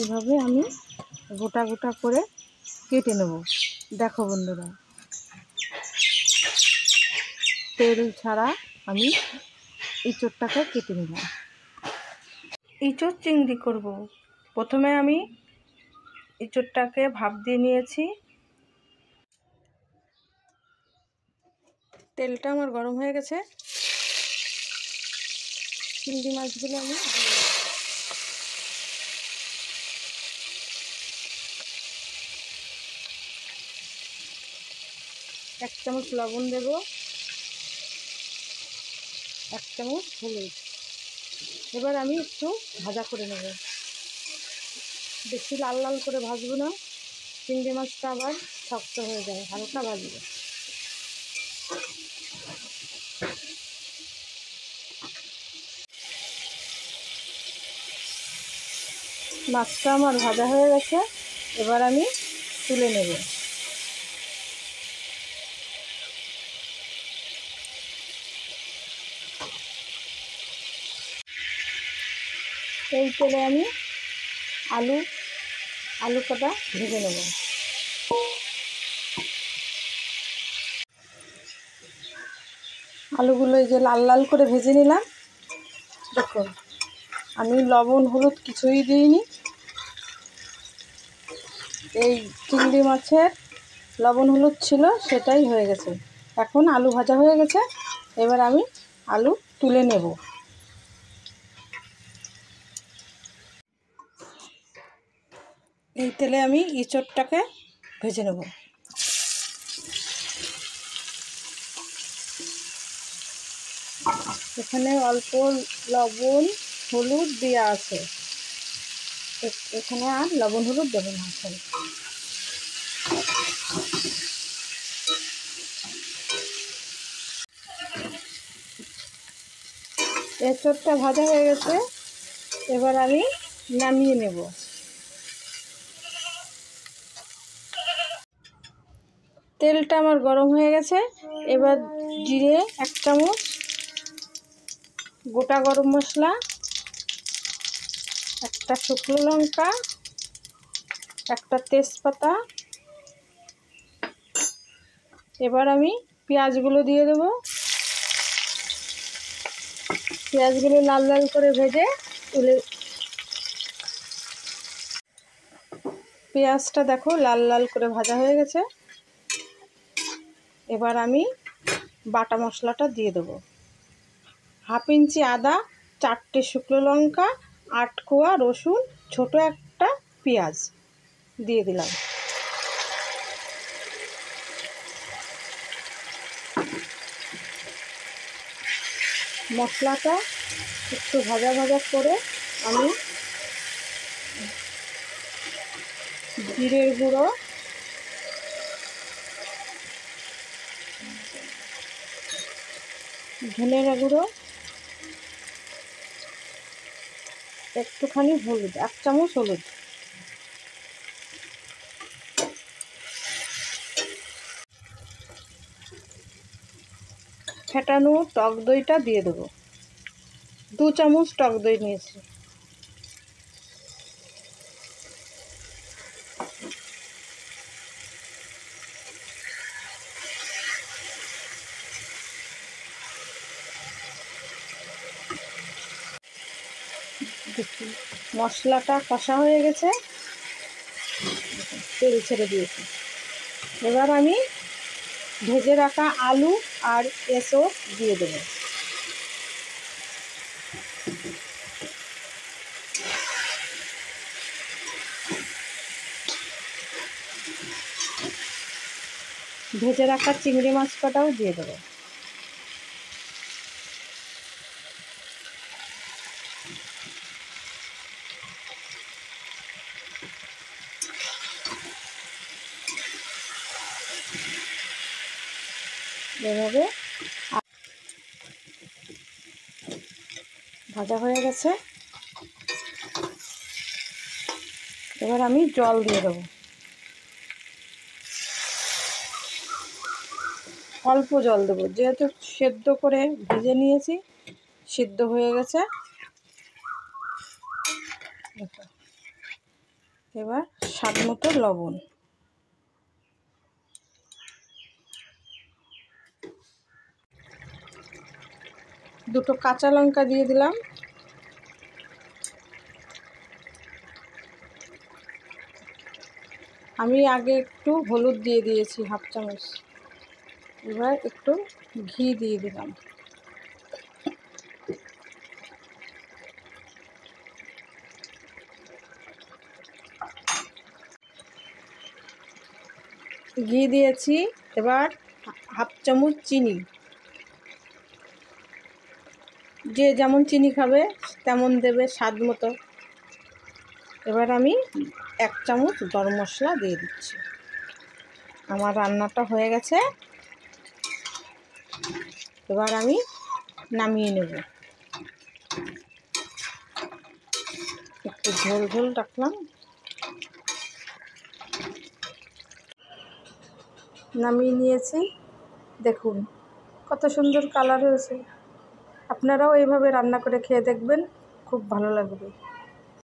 এভাবে আমি গোটা গোটা করে কেটে নেব। দেখো বন্ধুরা, তেল ছাড়া আমি ইঁচড়টাকে কেটে নিলাম। ইঁচড় চিংড়ি করব। প্রথমে আমি ইঁচড়টাকে ভাপ দিয়ে নিয়েছি। তেলটা আমার গরম হয়ে গেছে। চিংড়ি মাছগুলো আমি এক চামচ লবণ দেব, এক চামচ হলুদ। এবার আমি একটু ভাজা করে নেব। বেশি লাল লাল করে ভাজবো না, চিংড়ি মাছটা আবার শক্ত হয়ে যায়। হালকা ভাজবো। মাছটা আমার ভাজা হয়ে গেছে। এবার আমি তুলে নেব। এই তেলে আমি আলু কটা ভেজে নেব। আলুগুলো এই যে লাল লাল করে ভেজে নিলাম। দেখুন, আমি লবণ হলুদ কিছুই দিইনি। এই চিংড়ি মাছের লবণ হলুদ ছিল, সেটাই হয়ে গেছে। এখন আলু ভাজা হয়ে গেছে। এবার আমি আলু তুলে নেব। এই তেলে আমি ইঁচড়টাকে ভেজে নেব। এখানে অল্প লবণ হলুদ দেওয়া আছে, এখানে আর লবণ হলুদ দেবো না। এঁচড়টা ভাজা হয়ে গেছে। এবার আমি নামিয়ে নেব। তেলটা আমার গরম হয়ে গেছে। এবার জিরে এক চামচ, গোটা গরম মশলা, একটা শুকনো লঙ্কা, একটা তেজপাতা। এবার আমি পেঁয়াজগুলো দিয়ে দেব। পেঁয়াজগুলো লাল লাল করে ভেজে তুলে, পেঁয়াজটা দেখো লাল লাল করে ভাজা হয়ে গেছে। এবার আমি বাটা মশলাটা দিয়ে দেবো। হাফ ইঞ্চি আদা, 4টে শুকনো লঙ্কা, 8 কোয়া রসুন, ছোট একটা পেঁয়াজ দিয়ে দিলাম। মশলাটা একটু ভাজা ভাজা করে আমি জিরের গুঁড়ো, ধনের গুঁড়ো, একটুখানি হলুদ, 1 চামচ হলুদ, ফেটানো টক দইটা দিয়ে দেবো। 2 চামচ টক দই নিয়েছি। মশলাটা কষা হয়ে গেছে, তেল ছেড়ে দিয়েছি। এবার আমি ভেজে রাখা আলু আর এঁচড় দিয়ে দেবো। ভেজে রাখা চিংড়ি মাছ কটাও দিয়ে দেবো। এভাবে ভাজা হয়ে গেছে। এবার আমি জল দিয়ে দেবো। অল্প জল দেবো, যেহেতু সেদ্ধ করে ভেজে নিয়েছি, সিদ্ধ হয়ে গেছে। এবার স্বাদ মতো লবণ, দুটো কাঁচা লঙ্কা দিয়ে দিলাম, আমি আগে একটু হলুদ দিয়ে দিয়েছি হাফ চামচ। এবার একটু ঘি দিয়ে দিলাম, ঘি দিয়েছি। এবার হাফ চামচ চিনি, যে যেমন চিনি খাবে তেমন দেবে স্বাদ মতো। এবার আমি 1 চামচ গরম মশলা দিয়ে দিচ্ছি। আমার রান্নাটা হয়ে গেছে, এবার আমি নামিয়ে নেব। একটু ঝোল ঝোল রাখলাম, নামিয়ে নিয়েছি। দেখুন কত সুন্দর কালার হয়েছে। আপনারাও এইভাবে রান্না করে খেয়ে দেখবেন, খুব ভালো লাগবে।